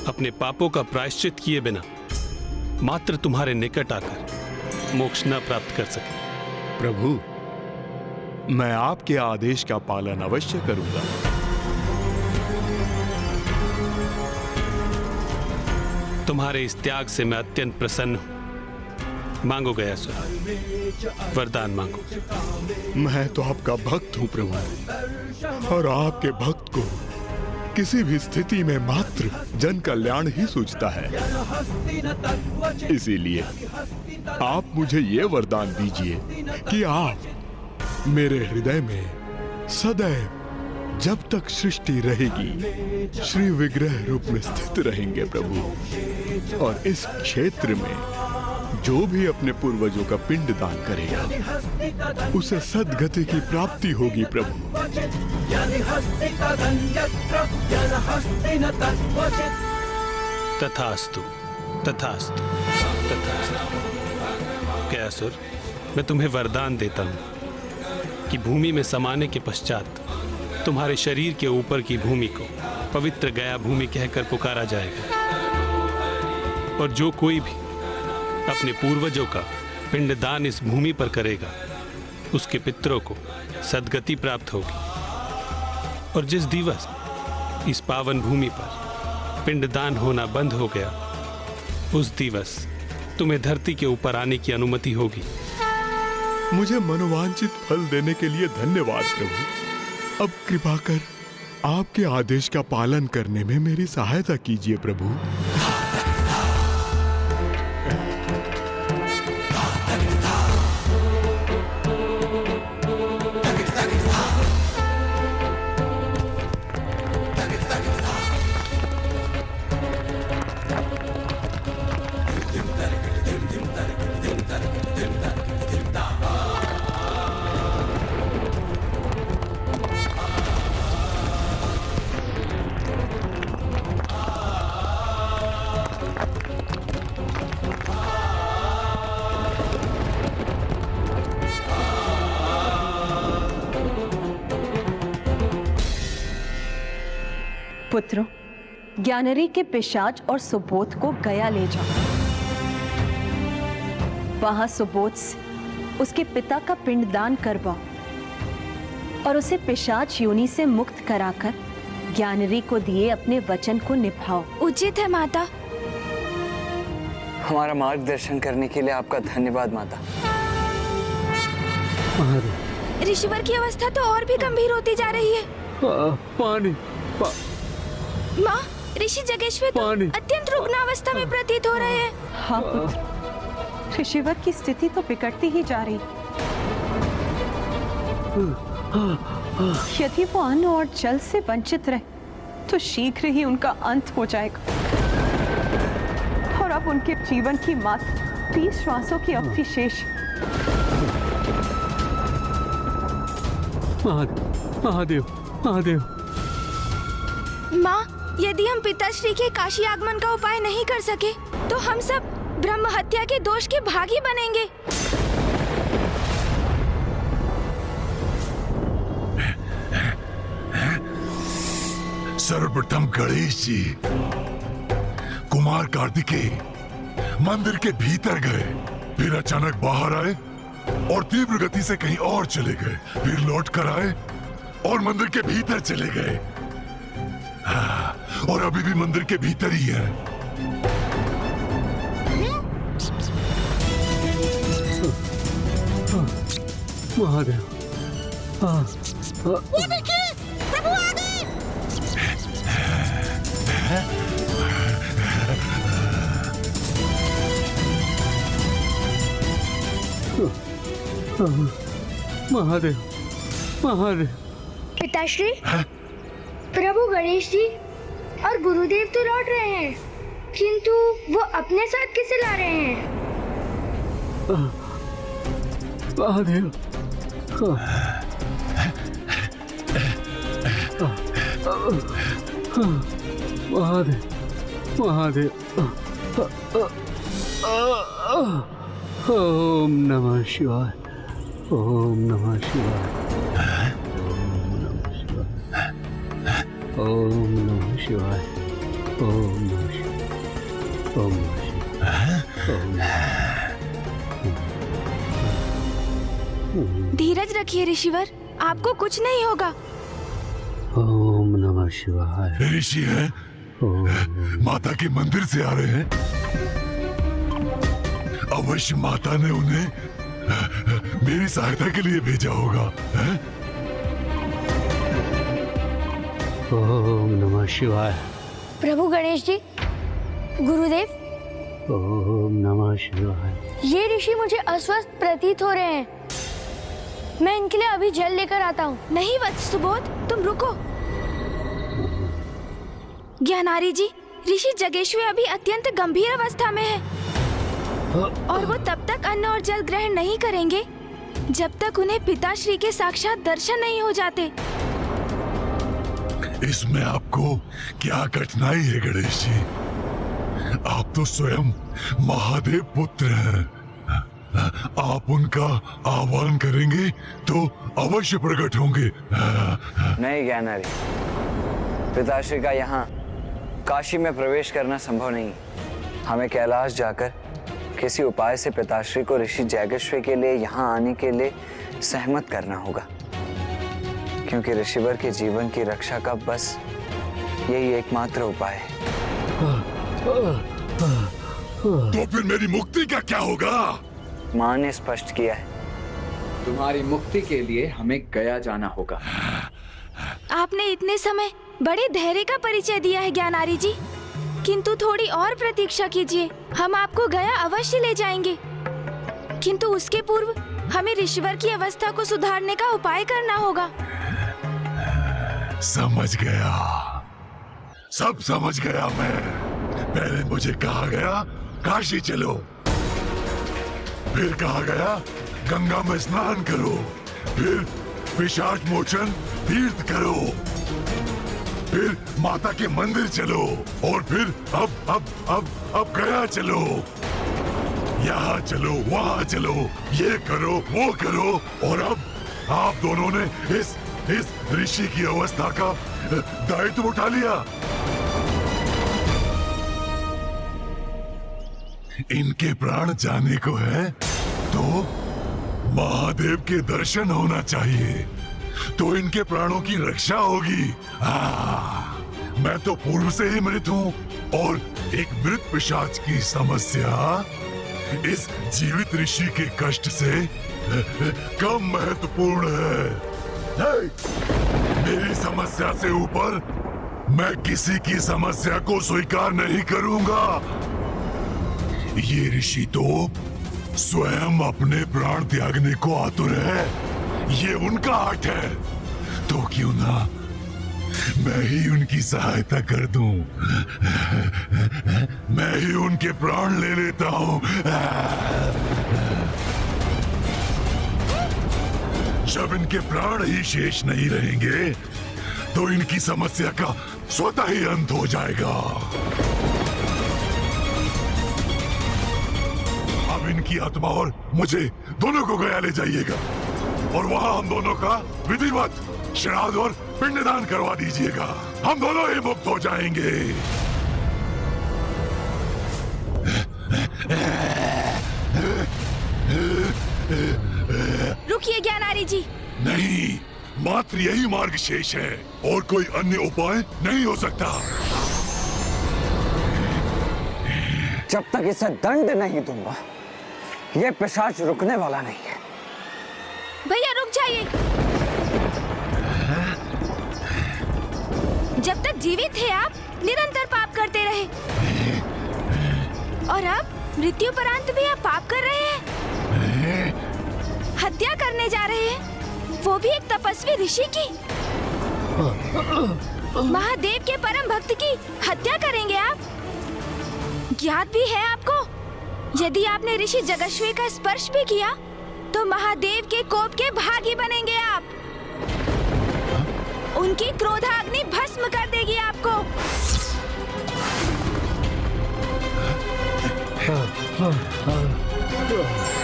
अपने पापों का प्रायश्चित किए बिना मात्र तुम्हारे निकट आकर मोक्ष न प्राप्त कर सके। प्रभु, मैं आपके आदेश का पालन अवश्य करूंगा। तुम्हारे इस त्याग से मैं अत्यंत प्रसन्न हूं। मांगो गयासुर, वरदान मांगो। मैं तो आपका भक्त हूं प्रभु, और आपके भक्त को किसी भी स्थिति में मात्र जन कल्याण ही सूझता है। इसीलिए आप मुझे ये वरदान दीजिए कि आप मेरे हृदय में सदैव, जब तक सृष्टि रहेगी, श्री विग्रह रूप में स्थित रहेंगे प्रभु। और इस क्षेत्र में जो भी अपने पूर्वजों का पिंड दान करेगा, उसे सद्गति की प्राप्ति होगी प्रभु। तथास्तु, तथास्तु, तथास्तु। गयासुर, मैं तुम्हें वरदान देता हूं कि भूमि में समाने के पश्चात तुम्हारे शरीर के ऊपर की भूमि को पवित्र गया भूमि कहकर पुकारा जाएगा, और जो कोई भी अपने पूर्वजों का पिंडदान इस भूमि पर करेगा, उसके पितरों को सद्गति प्राप्त होगी। और जिस दिवस इस पावन भूमि पर पिंडदान होना बंद हो गया, उस दिवस तुम्हें धरती के ऊपर आने की अनुमति होगी। मुझे मनोवांछित फल देने के लिए धन्यवाद प्रभु। अब कृपा कर आपके आदेश का पालन करने में मेरी सहायता कीजिए प्रभु। पुत्रों, ज्ञानरी के पिशाच और सुबोध को गया ले जाओ। वहां सुबोध से उसके पिता का पिंडदान करवाओ और उसे पिशाच योनि से मुक्त कराकर ज्ञानरी को दिए अपने वचन को निभाओ। उचित है माता। हमारा मार्गदर्शन करने के लिए आपका धन्यवाद माता। ऋषिवर की अवस्था तो और भी गंभीर होती जा रही है। पानी माँ, ऋषि जगेश्वर तो अत्यंत रुग्णावस्था में प्रतीत हो रहे हैं। हाँ पुत्र, ऋषिवर की स्थिति तो बिगड़ती ही जा रही। यदि वो अन्न और जल से वंचित रहे तो शीघ्र ही उनका अंत हो जाएगा, और अब उनके जीवन की मात्र 30 श्वासों की अवधि शेष। महादेव, महादेव। माँ, यदि हम पिताश्री के काशी आगमन का उपाय नहीं कर सके तो हम सब ब्रह्म हत्या के दोष के भागी बनेंगे। सर्वप्रथम गणेश जी कुमार कार्तिकेय मंदिर के भीतर गए, फिर अचानक बाहर आए और तीव्र गति से कहीं और चले गए, फिर लौट कर आए और मंदिर के भीतर चले गए। और अभी भी मंदिर के भीतर ही है। महादेव, वो देखिए, प्रभु आ गए। महादेव, महादेव। पिताश्री, प्रभु गणेश जी और गुरुदेव तो लौट रहे हैं, किंतु वो अपने साथ किसे ला रहे हैं? महादेव, महादेव, महादेव। ओम नमः शिवाय, ओम नमः शिवाय, ओम नमः शिवाय, ओम नमः शिवाय। ओम नमः शिवाय। ओम नमः। धीरज रखिए ऋषिवर, आपको कुछ नहीं होगा। ओम नमः शिवाय। ऋषि हैं, माता के मंदिर से आ रहे हैं। अवश्य माता ने उन्हें मेरी सहायता के लिए भेजा होगा। हैं? ओम नमः शिवाय। प्रभु गणेश जी, गुरुदेव, ओम नमः शिवाय। ये ऋषि मुझे अस्वस्थ प्रतीत हो रहे हैं। मैं इनके लिए अभी जल लेकर आता हूँ। नहीं वत्स सुबोध, तुम रुको। ज्ञानारी जी, ऋषि जगेश्वी अभी अत्यंत गंभीर अवस्था में है और वो तब तक अन्न और जल ग्रहण नहीं करेंगे जब तक उन्हें पिताश्री के साक्षात दर्शन नहीं हो जाते। इसमें आपको क्या कठिनाई है गणेश जी? आप तो स्वयं महादेव पुत्र हैं। आप उनका आह्वान करेंगे तो अवश्य प्रकट होंगे। नहीं ज्ञानारी, पिताश्री का यहाँ काशी में प्रवेश करना संभव नहीं। हमें कैलाश जाकर किसी उपाय से पिताश्री को ऋषि जैगेश्वर के लिए यहाँ आने के लिए सहमत करना होगा, क्योंकि ऋषिवर के जीवन की रक्षा का बस यही एकमात्र उपाय है। तो फिर मेरी मुक्ति का क्या होगा? माँ ने स्पष्ट किया है। तुम्हारी मुक्ति के लिए हमें गया जाना होगा। आपने इतने समय बड़े धैर्य का परिचय दिया है ज्ञानारी जी, किंतु थोड़ी और प्रतीक्षा कीजिए। हम आपको गया अवश्य ले जाएंगे, किंतु उसके पूर्व हमें ऋषिवर की अवस्था को सुधारने का उपाय करना होगा। समझ गया, सब समझ गया मैं। पहले मुझे कहा गया काशी चलो, फिर कहा गया गंगा में स्नान करो, फिर पिशाच मोचन तीर्थ करो, फिर माता के मंदिर चलो, और फिर अब गया चलो। यहाँ चलो, वहाँ चलो, ये करो, वो करो, और अब आप दोनों ने इस ऋषि की अवस्था का दायित्व उठा लिया। इनके प्राण जाने को है तो महादेव के दर्शन होना चाहिए, तो इनके प्राणों की रक्षा होगी। मैं तो पूर्व से ही मृत हूँ, और एक मृत पिशाच की समस्या इस जीवित ऋषि के कष्ट से कम महत्वपूर्ण है। मेरी समस्या से ऊपर मैं किसी की समस्या को स्वीकार नहीं करूंगा। ये ऋषि तो स्वयं अपने प्राण त्यागने को आतुर है, ये उनका आर्ट है, तो क्यों ना मैं ही उनकी सहायता कर दूं। मैं ही उनके प्राण ले लेता हूं। जब इनके प्राण ही शेष नहीं रहेंगे तो इनकी समस्या का स्वतः ही अंत हो जाएगा। अब इनकी आत्मा और मुझे दोनों को गया ले जाइएगा, और वहां हम दोनों का विधिवत श्राद्ध और पिंडदान करवा दीजिएगा। हम दोनों ही मुक्त हो जाएंगे। रुकिए ज्ञानारी जी। नहीं, मात्र यही मार्ग शेष है, और कोई अन्य उपाय नहीं हो सकता। जब तक इसे दंड नहीं दूंगा, ये पिशाच रुकने वाला नहीं है। भैया रुक जाइए। जब तक जीवित थे आप निरंतर पाप करते रहे, और अब मृत्युपरांत भी आप पाप कर रहे हैं। हत्या करने जा रहे हैं, वो भी एक तपस्वी ऋषि की। महादेव के परम भक्त की हत्या करेंगे आप। ज्ञात भी है आपको, यदि आपने ऋषि जगेश्वर का स्पर्श भी किया तो महादेव के कोप के भागी बनेंगे आप। उनकी क्रोधाग्नि भस्म कर देगी आपको। हाँ, हाँ, हाँ, हाँ।